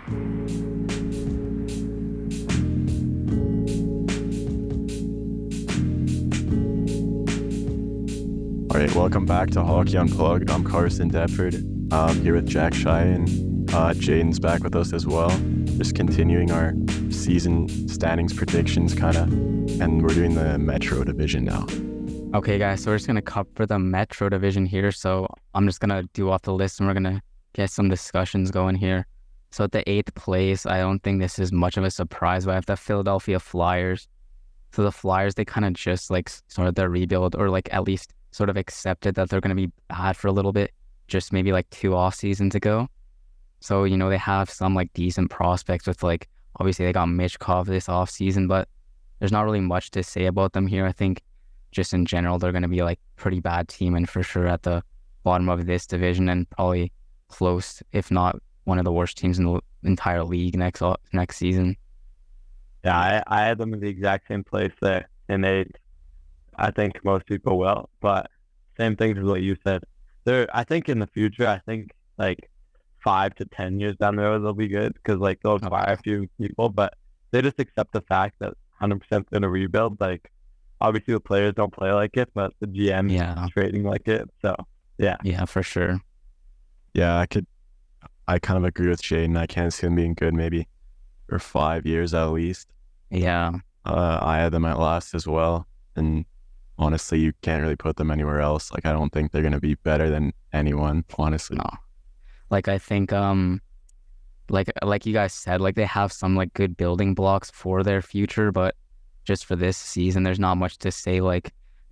All right, welcome back to Hockey Unplugged. I'm Carson here with Jack Cheyenne. Jayden's back with us as well. Just continuing our season standings predictions and we're doing the Metro Division now. Okay, guys, so we're just going to cover the Metro Division here. So I'm just going to do off the list and we're going to get some discussions going here. So at the 8th place, I don't think this is much of a surprise, but I have the Philadelphia Flyers. So the Flyers, they kind of just started their rebuild, or at least sort of accepted that they're going to be bad for a little bit, just maybe 2 off seasons ago. So, they have some decent prospects with obviously they got Michkov this off season, but there's not really much to say about them here. I think just in general, they're going to be pretty bad team and for sure at the bottom of this division and probably close, if not one of the worst teams in the entire league next season. Yeah, I had them in the exact same place there in 8th. I think most people will, but same thing as what you said. I think in the future, I think 5 to 10 years down the road, they'll be good because they'll acquire a few people, but they just accept the fact that 100% going to rebuild. Obviously the players don't play like it, but the GM is trading like it. So yeah. Yeah, for sure. Yeah, I kind of agree with Jayden. I can't see them being good maybe for 5 years at least. Yeah. I had them at last as well. And honestly, you can't really put them anywhere else. I don't think they're going to be better than anyone, honestly. No. I think, like you guys said, they have some good building blocks for their future, but just for this season, there's not much to say,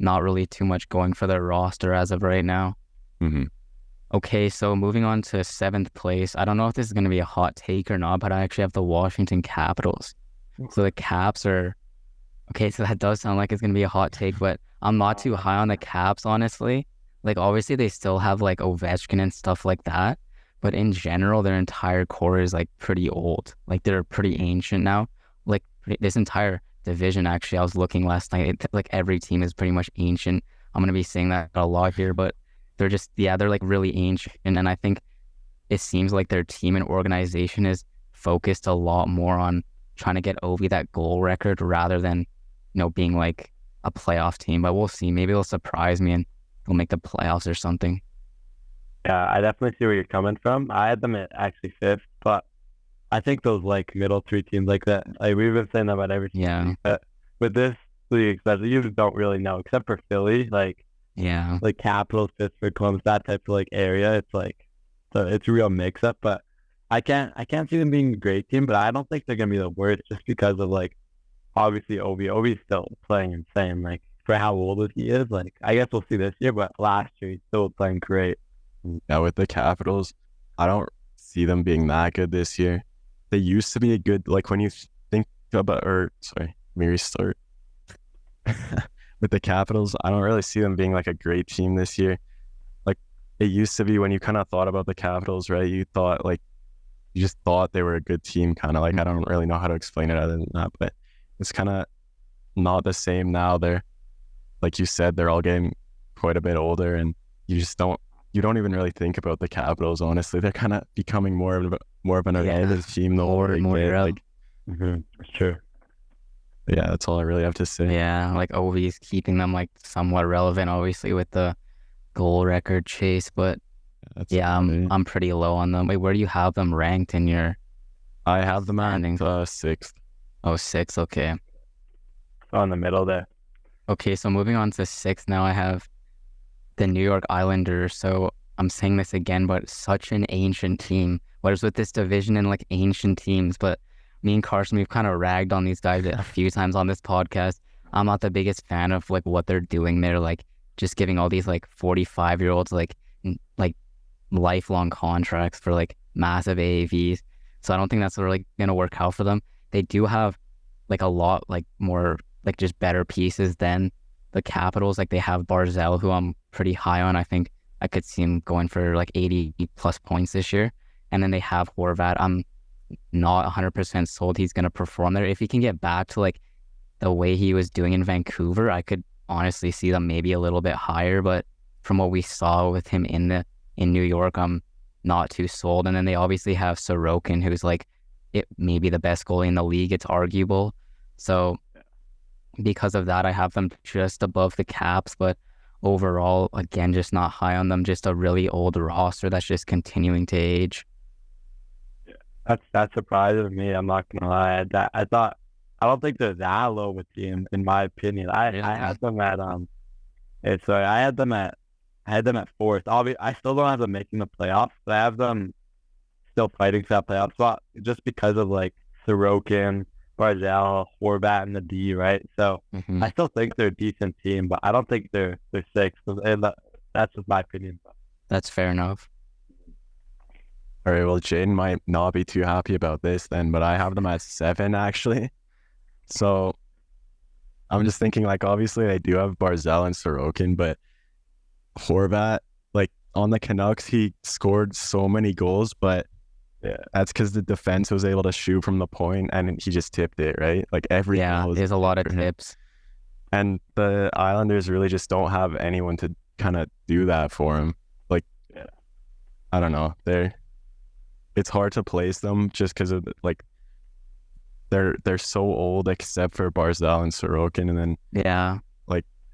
not really too much going for their roster as of right now. Mm-hmm. Okay, so moving on to 7th place. I don't know if this is going to be a hot take or not, but I actually have the Washington Capitals. So the Caps are... Okay, so that does sound like it's going to be a hot take, but I'm not too high on the Caps, honestly. Obviously, they still have, Ovechkin and stuff like that, but in general, their entire core is, pretty old. They're pretty ancient now. This entire division, actually, I was looking last night, every team is pretty much ancient. I'm going to be saying that a lot here, but they're just, they're, really ancient, and I think it seems like their team and organization is focused a lot more on trying to get Ovi that goal record rather than being a playoff team. But we'll see. Maybe it'll surprise me and they'll make the playoffs or something. Yeah, I definitely see where you're coming from. I had them at actually 5th, but I think those middle 3 teams like that, we've been saying that about every team. Yeah. But with this league especially, you just don't really know, except for Philly, yeah, Capitals, Pittsburgh, Columbus, that type of area. It's so it's a real mix up, but I can't see them being a great team, but I don't think they're gonna be the worst just because of obviously Ovi's still playing insane. For how old he is, I guess we'll see this year, but last year he's still playing great. Yeah, with the Capitals, I don't see them being that good this year. They used to be a good, when you think about, let me restart. With the Capitals, I don't really see them being a great team this year. It used to be when you kind of thought about the Capitals, right? You thought you just thought they were a good team, kind of I don't really know how to explain it other than that, but it's kind of not the same now. They're, like you said, they're all getting quite a bit older, and you don't even really think about the Capitals, honestly. They're kind of becoming more of an advantage team the older they get. It's true. Yeah, that's all I really have to say. Yeah, Ovi's keeping them somewhat relevant, obviously, with the goal record chase, but yeah, I'm pretty low on them. Wait, where do you have them ranked in your... I have them at 6th. Oh, 6, okay. On the middle there. Okay, so moving on to 6th now, I have the New York Islanders. So I'm saying this again, but such an ancient team. What is with this division and ancient teams? But me and Carson, we've kind of ragged on these guys a few times on this podcast. I'm not the biggest fan of what they're doing there, just giving all these 45-year-olds lifelong contracts for massive AAVs. So I don't think that's really gonna work out for them. They do have a lot more just better pieces than the Capitals. They have Barzal, who I'm pretty high on. I think I could see him going for 80 plus points this year. And then they have Horvat. I'm not 100% sold he's going to perform there. If he can get back to the way he was doing in Vancouver, I could honestly see them maybe a little bit higher. But from what we saw with him in New York, I'm not too sold. And then they obviously have Sorokin, who's it may be the best goalie in the league. It's arguable. So because of that, I have them just above the Caps, but overall, again, just not high on them. Just a really old roster that's just continuing to age. That's surprising to me. I'm not gonna lie. I don't think they're that low with team, in my opinion. I had them at I had them at fourth. I still don't have them making the playoffs, but I have them still fighting for that playoff spot just because of like Sorokin, Barzal, Horvat, and the D, right? So I still think they're a decent team, but I don't think they're sixth. And that's just my opinion. That's fair enough. All right, well, Jayden might not be too happy about this then, but I have them at 7 actually. So I'm just thinking, like, obviously they do have Barzal and Sorokin, but Horvat, like on the Canucks, he scored so many goals, but that's because the defense was able to shoot from the point and he just tipped it, right? Like every goal there's a lot of tips. And the Islanders really just don't have anyone to kind of do that for him. Like, I don't know. It's hard to place them just because of like they're so old except for Barzal and Sorokin, and then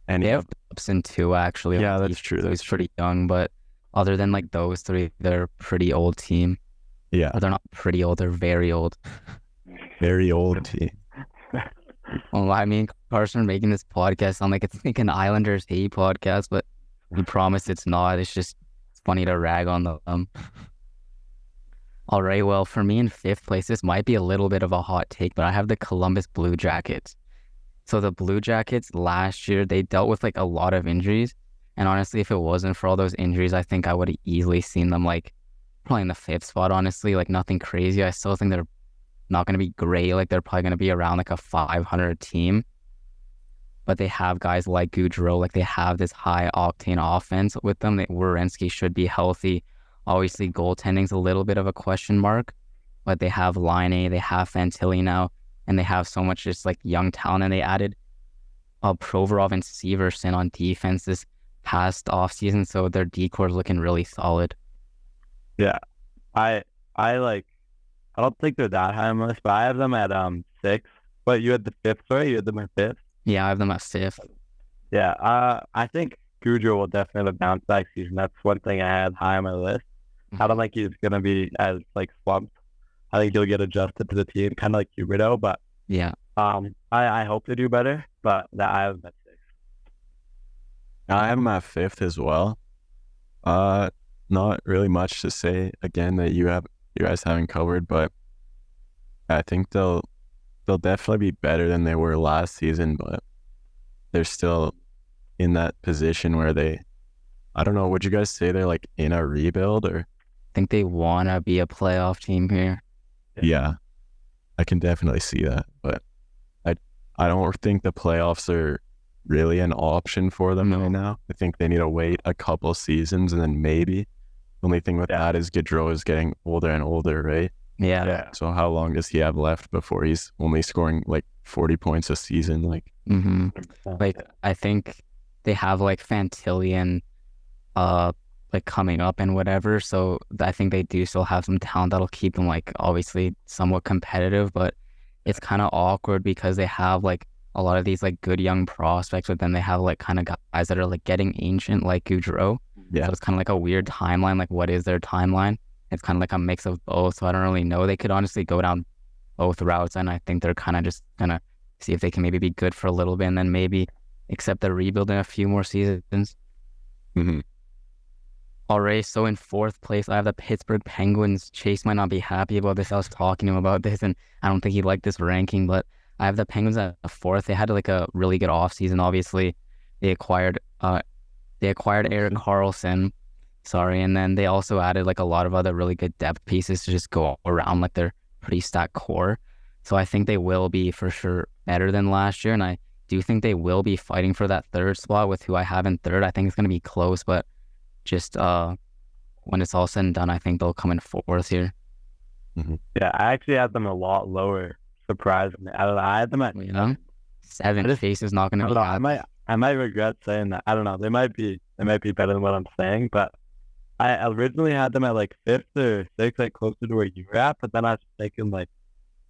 they have Dobson too actually. Yeah, that's true. He's pretty young, but other than like those three, they're a pretty old team. Yeah, or they're not pretty old; they're very old. Very old team. Well, I mean, Carson making this podcast sound like it's like an Islanders hate podcast, but we promise it's not. It's just funny to rag on them. All right, well, for me in fifth place, this might be a little bit of a hot take, but I have the Columbus Blue Jackets. So the Blue Jackets last year, they dealt with like a lot of injuries. And honestly, if it wasn't for all those injuries, I think I would have easily seen them like probably in the fifth spot, honestly, like nothing crazy. I still think they're not going to be great. Like they're probably going to be around like a 500 team. But they have guys like Gaudreau, like they have this high octane offense with them. Werenski should be healthy. Obviously, goaltending's a little bit of a question mark, but they have Laine, they have Fantilli now, and they have so much just like young talent. And they added Provorov and Severson on defense this past offseason, so their decor is looking really solid. Yeah, I don't think they're that high on my list, but I have them at 6. But you had the fifth, sorry? You had them at 5th? Yeah, I have them at 5th. Yeah, I think Gaudreau will definitely have a bounce back season. That's one thing I had high on my list. I don't think he's gonna be as like slumped. I think he'll get adjusted to the team, kind of like Huberdeau. But yeah, I hope they do better. But I have them at 6. I have them at 5th as well. Not really much to say again that you guys haven't covered, but I think they'll definitely be better than they were last season, but they're still in that position where I don't know, would you guys say they're like in a rebuild or? I think they want to be a playoff team here. Yeah, I can definitely see that, but I don't think the playoffs are really an option for them right now. I think they need to wait a couple seasons and then maybe. The only thing with that is Gaudreau is getting older and older, right? Yeah. So how long does he have left before he's only scoring like 40 points a season? Like, like I think they have like Fantilli and like coming up and whatever. So I think they do still have some talent that'll keep them like obviously somewhat competitive, but it's kind of awkward because they have like a lot of these like good young prospects, but then they have like kind of guys that are like getting ancient like Gaudreau. Yeah. So it's kind of like a weird timeline. Like what is their timeline? It's kind of like a mix of both. So I don't really know. They could honestly go down both routes, and I think they're kind of just gonna see if they can maybe be good for a little bit and then maybe accept the rebuild in a few more seasons. All right, so in 4th place, I have the Pittsburgh Penguins. Chase might not be happy about this. I was talking to him about this, and I don't think he liked this ranking, but I have the Penguins at 4th. They had like a really good offseason, obviously. They acquired Erik Karlsson, and then they also added like a lot of other really good depth pieces to just go around like their pretty stacked core. So I think they will be for sure better than last year, and I do think they will be fighting for that 3rd spot with who I have in 3rd. I think it's going to be close, but just when it's all said and done, I think they'll come in 4th here. Yeah, I actually had them a lot lower. Surprisingly, I had them at 7th. Chase is not going to be. I might regret saying that. I don't know. They might be better than what I'm saying, but I originally had them at like 5th or 6th, like closer to where you were at. But then I was thinking like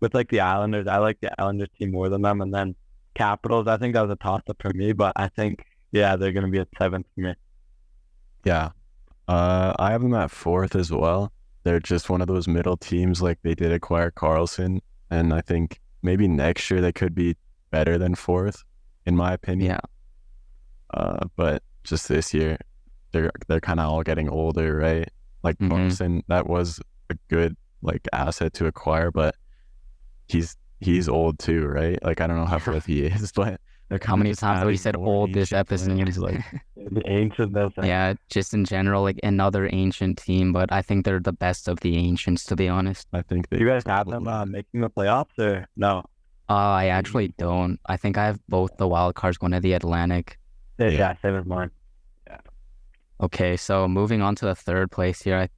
with like the Islanders, I like the Islanders team more than them, and then Capitals, I think that was a toss up for me, but I think they're going to be at 7th for me. Yeah. I have them at 4th as well. They're just one of those middle teams. Like they did acquire Carlson, and I think maybe next year they could be better than 4th, in my opinion. But just this year, they're kind of all getting older, right? Like Carson, that was a good like asset to acquire, but he's old too, right? Like I don't know how old he is, but how many times have we said old this episode? Like the ancient, yeah, just in general, like another ancient team, but I think they're the best of the ancients, to be honest. I think you guys have them making the playoffs or no? I actually don't. I think I have both the wild cards going to the Atlantic. Yeah, same as mine. Yeah. Okay, so moving on to the 3rd place here. I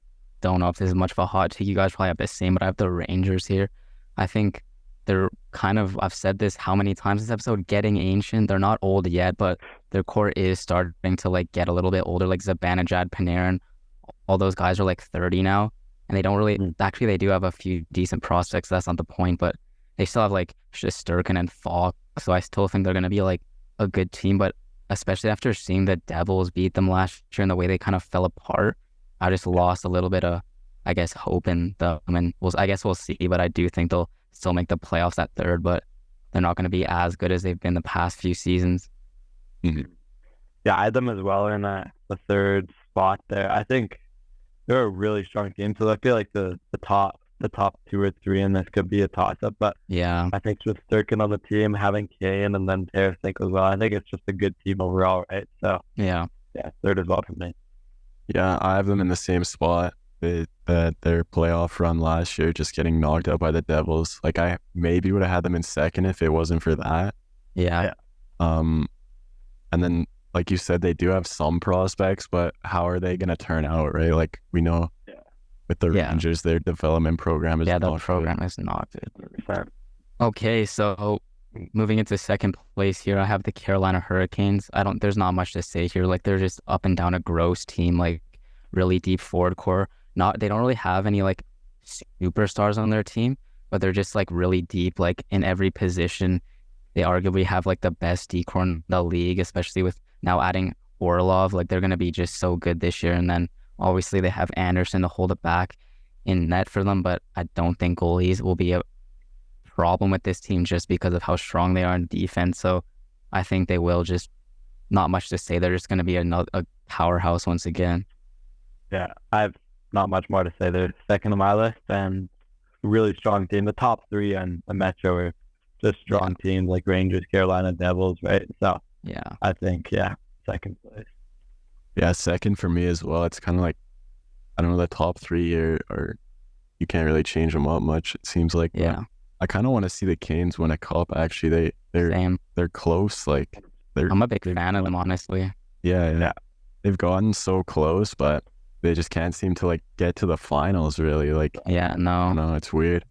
don't know if this is much of a hot take. You guys probably have the same, but I have the Rangers here. I think they're kind of, I've said this how many times this episode, getting ancient. They're not old yet, but their core is starting to like get a little bit older. Like Zibanejad, Panarin, all those guys are like 30 now, and they don't really, actually they do have a few decent prospects. So that's not the point, but they still have like Shesterkin and Falk. So I still think they're going to be like a good team, but especially after seeing the Devils beat them last year and the way they kind of fell apart, I just lost a little bit of, I guess, hope in them. And I guess we'll see, but I do think they'll still make the playoffs at 3rd, but they're not going to be as good as they've been the past few seasons. Yeah, I had them as well in the 3rd spot there. I think they're a really strong team, so I feel like the top 2 or 3 in this could be a toss-up, but yeah, I think with Sturkin on the team, having Kane and then Tarasenko as well, I think it's just a good team overall, right? So yeah, 3rd as well for me. Yeah, I have them in the same spot. That their playoff run last year, just getting knocked out by the Devils. Like I maybe would have had them in 2nd if it wasn't for that. Yeah. And then like you said, they do have some prospects, but how are they going to turn out, right? Like we know with the Rangers, their development program is not good. Okay, so moving into 2nd place here, I have the Carolina Hurricanes. There's not much to say here. Like they're just up and down a gross team, like really deep forward core. They don't really have any like superstars on their team, but they're just like really deep, like in every position. They arguably have like the best D-core in the league, especially with now adding Orlov. Like they're going to be just so good this year. And then obviously they have Anderson to hold it back in net for them, but I don't think goalies will be a problem with this team just because of how strong they are in defense. So I think they will just, not much to say. They're just going to be a powerhouse once again. Yeah, I have not much more to say. They're 2nd on my list and really strong team. The top 3 and the Metro are just strong teams like Rangers, Carolina, Devils, right? So I think 2nd place. Yeah, 2nd for me as well. It's kind of like, I don't know, the top 3 are you can't really change them up much, it seems like. Yeah. I kind of want to see the Canes win a cup. Actually, they're close. Like I'm a big fan of them, honestly. Yeah. They've gotten so close, but they just can't seem to like get to the finals really. Like no, it's weird.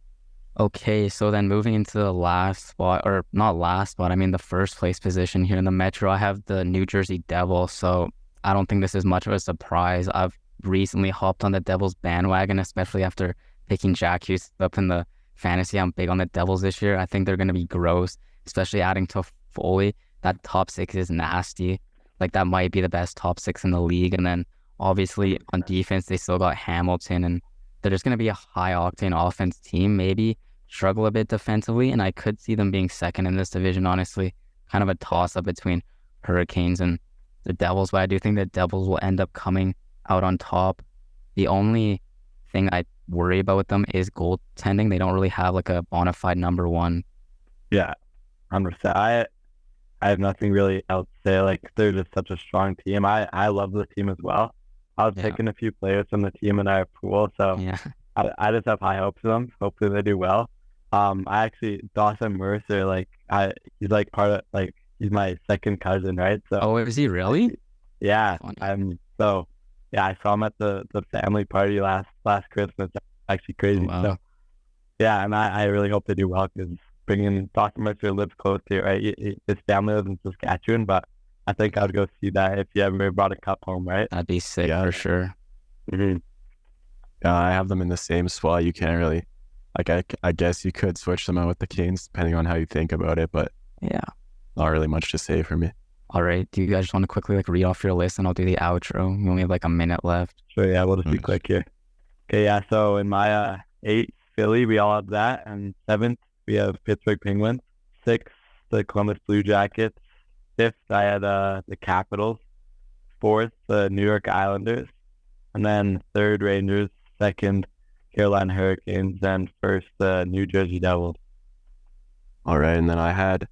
Okay, so then moving into the last spot, or not last spot, I mean the 1st place position here in the Metro, I have the New Jersey Devils. So I don't think this is much of a surprise. I've recently hopped on the Devils bandwagon, especially after picking Jack Hughes up in the fantasy. I'm big on the Devils this year. I think they're going to be gross, especially adding to Foley. That top 6 is nasty. Like that might be the best top 6 in the league. And then obviously on defense, they still got Hamilton, and they're just going to be a high octane offense team, maybe struggle a bit defensively. And I could see them being 2nd in this division, honestly. Kind of a toss up between Hurricanes and the Devils, but I do think the Devils will end up coming out on top. The only thing I worry about with them is goaltending. They don't really have like a bona fide number 1. Yeah, 100%. I have nothing really else to say. Like they're just such a strong team. I love the team as well. I was picking a few players from the team in our pool, so I just have high hopes for them. Hopefully they do well. I actually, Dawson Mercer, he's like part of, like, he's my 2nd cousin, right? So is he really? Yeah. I saw him at the family party last Christmas. Actually crazy. Wow. So yeah, and I really hope they do well, because bringing Dawson Mercer lives close here, right? His family lives in Saskatchewan, but I think I'd go see that if you ever brought a cup home, right? That'd be sick for sure. Mm-hmm. Yeah, I have them in the same spot. You can't really Like I guess you could switch them out with the Canes depending on how you think about it, but Yeah. not really much to say for me. All right. Do you guys just want to quickly like read off your list and I'll do the outro? We only have like a minute left. So yeah, we'll just be Nice. quick here. Okay, yeah. So in my 8th, Philly, we all have that, and 7th we have Pittsburgh Penguins. 6th, the Columbus Blue Jackets. 5th, I had the Capitals. 4th, the New York Islanders, and then 3rd, Rangers. 2nd, Carolina Hurricanes, and 1st, the New Jersey Devils. All right, and then I had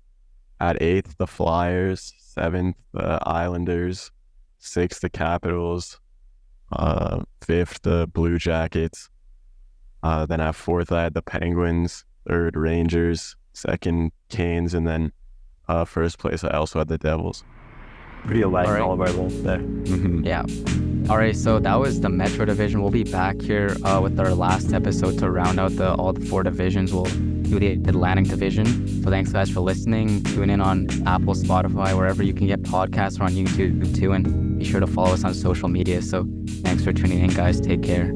at 8th the Flyers, 7th the Islanders, 6th the Capitals, 5th the Blue Jackets. Then at 4th I had the Penguins, 3rd Rangers, 2nd Canes, and then 1st place I also had the Devils. Pretty alike All right. all of our lists there. Yeah. All right. So that was the Metro Division. We'll be back here with our last episode to round out all the 4 divisions. We'll do the Atlantic Division. So thanks guys for listening. Tune in on Apple, Spotify, wherever you can get podcasts, or on YouTube too. And be sure to follow us on social media. So thanks for tuning in, guys. Take care.